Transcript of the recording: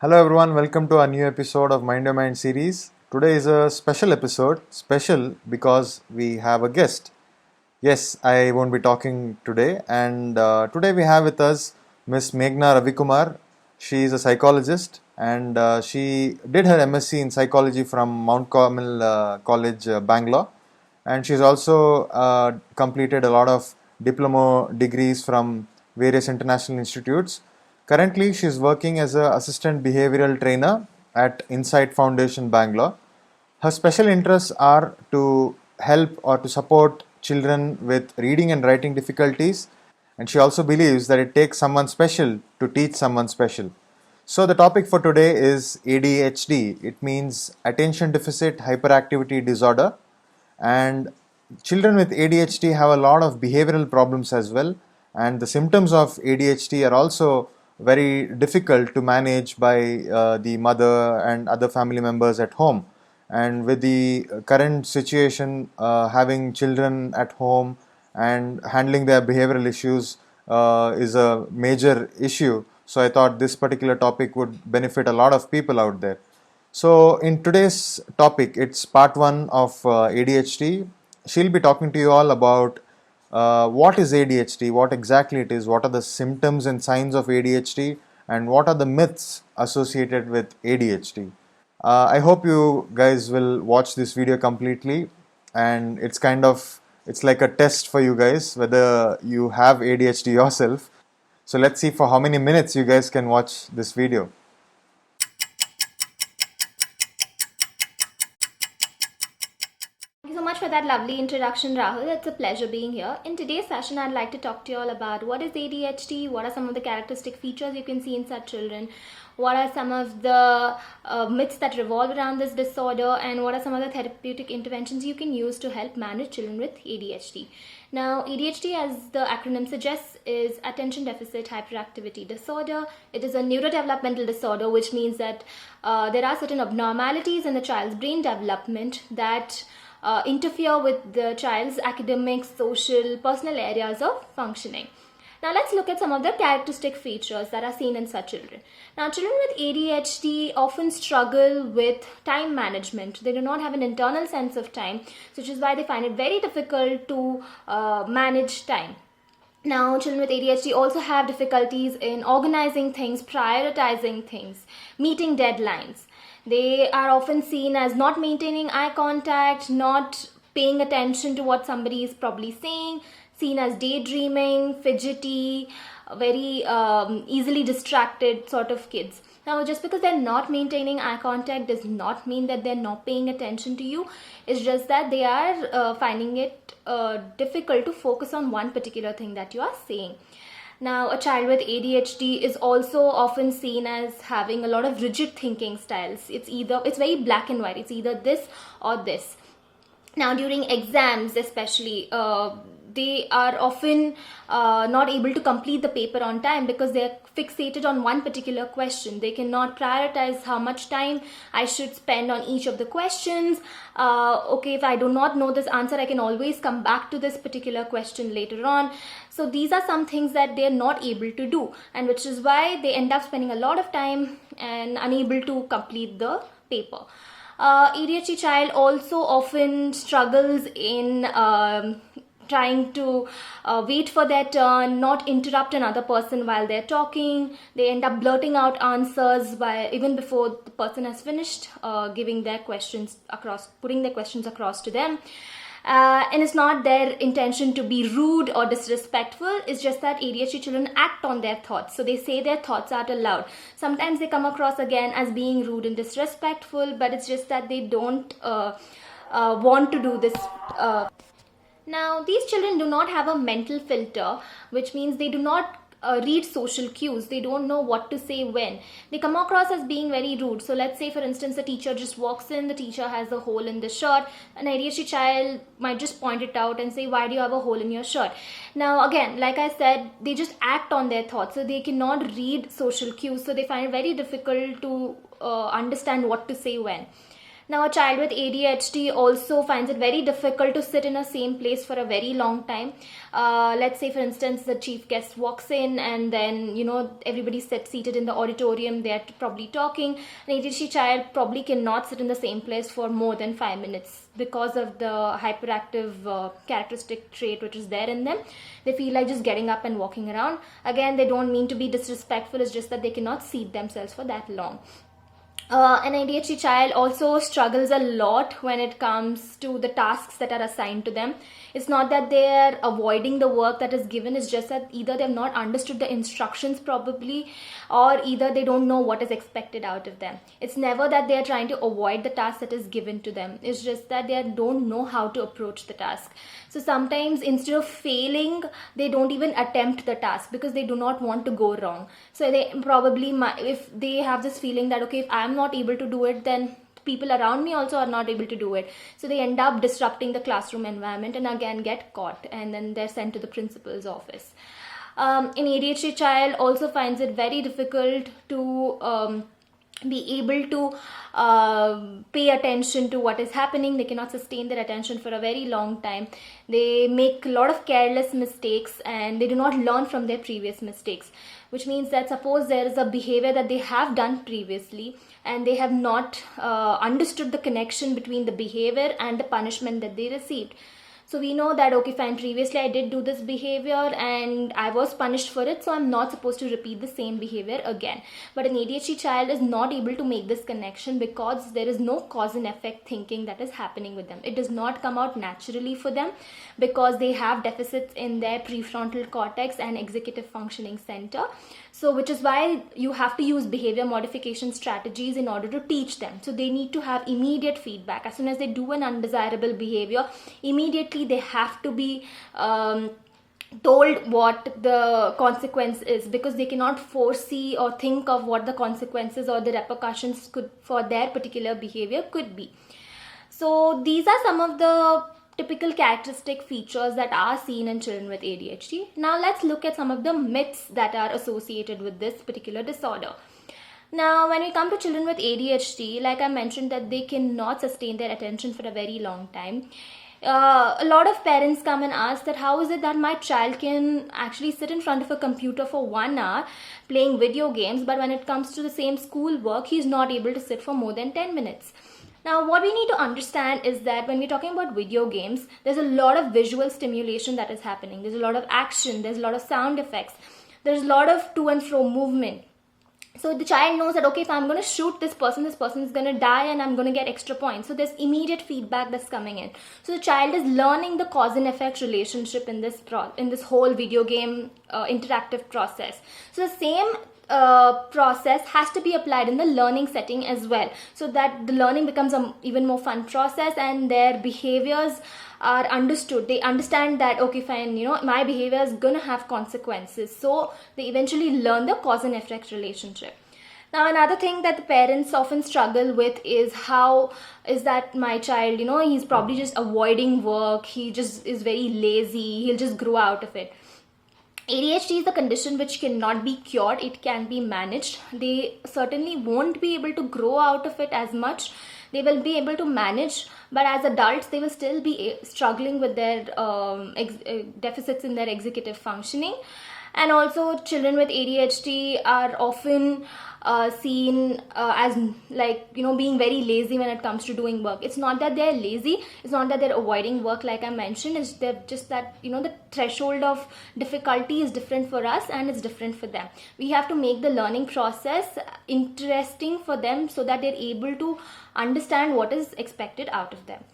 Hello everyone, welcome to a new episode of Mind Your Mind series. Today is a special episode, special because we have a guest. Yes, I won't be talking today, and today we have with us Miss Meghna Ravikumar. She is a psychologist and she did her MSc in psychology from Mount Carmel College, Bangalore, and she's also completed a lot of diploma degrees from various international institutes. Currently, she is working as an assistant behavioral trainer at Insight Foundation, Bangalore. Her special interests are to help or to support children with reading and writing difficulties, and she also believes that it takes someone special to teach someone special. So, the topic for today is ADHD. It means Attention Deficit Hyperactivity Disorder, and children with ADHD have a lot of behavioral problems as well, and the symptoms of ADHD are also very difficult to manage by the mother and other family members at home. And with the current situation, having children at home and handling their behavioral issues is a major issue. So I thought this particular topic would benefit a lot of people out there. So, in today's topic, it's part one of ADHD. She'll be talking to you all about what is ADHD, what exactly it is, what are the symptoms and signs of ADHD, and what are the myths associated with ADHD. I hope you guys will watch this video completely, and it's like a test for you guys whether you have ADHD yourself. So, let's see for how many minutes you guys can watch this video. Thank you so much for that lovely introduction, Rahul. It's a pleasure being here. In today's session, I'd like to talk to you all about what is ADHD, what are some of the characteristic features you can see in such children, what are some of the myths that revolve around this disorder, and what are some of the therapeutic interventions you can use to help manage children with ADHD. Now, ADHD, as the acronym suggests, is Attention Deficit Hyperactivity Disorder. It is a neurodevelopmental disorder, which means that there are certain abnormalities in the child's brain development that interfere with the child's academic, social, personal areas of functioning. Now let's look at some of the characteristic features that are seen in such children. Now, children with ADHD often struggle with time management. They do not have an internal sense of time, which is why they find it very difficult to manage time. Now, children with ADHD also have difficulties in organizing things, prioritizing things, meeting deadlines. They are often seen as not maintaining eye contact, not paying attention to what somebody is probably saying, seen as daydreaming, fidgety, very easily distracted sort of kids. Now, just because they're not maintaining eye contact does not mean that they're not paying attention to you. It's just that they are finding it difficult to focus on one particular thing that you are saying. Now, a child with ADHD is also often seen as having a lot of rigid thinking styles. It's very black and white. It's either this or this. Now, during exams especially, they are often not able to complete the paper on time because they are fixated on one particular question. They cannot prioritize how much time I should spend on each of the questions. Okay, if I do not know this answer, I can always come back to this particular question later on. So these are some things that they are not able to do, and which is why they end up spending a lot of time and unable to complete the paper. ADHD child also often struggles in trying to wait for their turn, not interrupt another person while they're talking. They end up blurting out answers even before the person has finished putting their questions across to them. And it's not their intention to be rude or disrespectful. It's just that ADHD children act on their thoughts. So they say their thoughts out aloud. Sometimes they come across again as being rude and disrespectful, but it's just that they don't want to do this. Now, these children do not have a mental filter, which means they do not read social cues. They don't know what to say when. They come across as being very rude. So let's say, for instance, the teacher just walks in, the teacher has a hole in the shirt. An ADHD child might just point it out and say, why do you have a hole in your shirt? Now, again, like I said, they just act on their thoughts. So they cannot read social cues. So they find it very difficult to understand what to say when. Now, a child with ADHD also finds it very difficult to sit in a same place for a very long time. Let's say, for instance, the chief guest walks in, and then everybody sits seated in the auditorium. They're probably talking. An ADHD child probably cannot sit in the same place for more than 5 minutes because of the hyperactive characteristic trait which is there in them. They feel like just getting up and walking around. Again, they don't mean to be disrespectful. It's just that they cannot seat themselves for that long. An ADHD child also struggles a lot when it comes to the tasks that are assigned to them. It's not that they're avoiding the work that is given, it's just that either they've not understood the instructions probably, or either they don't know what is expected out of them. It's never that they're trying to avoid the task that is given to them. It's just that they don't know how to approach the task. So sometimes instead of failing, they don't even attempt the task because they do not want to go wrong. So they probably, if they have this feeling that, okay, if I'm not able to do it, then people around me also are not able to do it. So they end up disrupting the classroom environment and again get caught, and then they're sent to the principal's office. An ADHD child also finds it very difficult to be able to pay attention to what is happening. They cannot sustain their attention for a very long time. They make a lot of careless mistakes and they do not learn from their previous mistakes, which means that suppose there is a behavior that they have done previously and they have not understood the connection between the behavior and the punishment that they received. So we know that, okay, fine, previously I did do this behavior and I was punished for it, so I'm not supposed to repeat the same behavior again. But an ADHD child is not able to make this connection because there is no cause and effect thinking that is happening with them. It does not come out naturally for them because they have deficits in their prefrontal cortex and executive functioning center. So which is why you have to use behavior modification strategies in order to teach them. So they need to have immediate feedback. As soon as they do an undesirable behavior, immediately they have to be told what the consequence is, because they cannot foresee or think of what the consequences or the repercussions could for their particular behavior could be. So these are some of the typical characteristic features that are seen in children with ADHD. Now let's look at some of the myths that are associated with this particular disorder. Now, when we come to children with ADHD, like I mentioned, that they cannot sustain their attention for a very long time. A lot of parents come and ask that how is it that my child can actually sit in front of a computer for 1 hour playing video games, but when it comes to the same school work, he's not able to sit for more than 10 minutes. Now, what we need to understand is that when we're talking about video games, there's a lot of visual stimulation that is happening. There's a lot of action, there's a lot of sound effects, there's a lot of to and fro movement. So the child knows that, okay, if I'm going to shoot this person is going to die and I'm going to get extra points. So there's immediate feedback that's coming in. So the child is learning the cause and effect relationship in this whole video game interactive process. So the same process has to be applied in the learning setting as well, so that the learning becomes an even more fun process and their behaviors are understood. They understand that, okay, fine, my behavior is gonna have consequences, so they eventually learn the cause and effect relationship. Now, another thing that the parents often struggle with is how is that my child, he's probably just avoiding work, he just is very lazy, he'll just grow out of it. ADHD is a condition which cannot be cured, it can be managed. They certainly won't be able to grow out of it as much. They will be able to manage, but as adults, they will still be struggling with their deficits in their executive functioning. And also, children with ADHD are often seen as being very lazy when it comes to doing work. It's not that they're lazy, it's not that they're avoiding work like I mentioned, it's just that the threshold of difficulty is different for us and it's different for them. We have to make the learning process interesting for them so that they're able to understand what is expected out of them.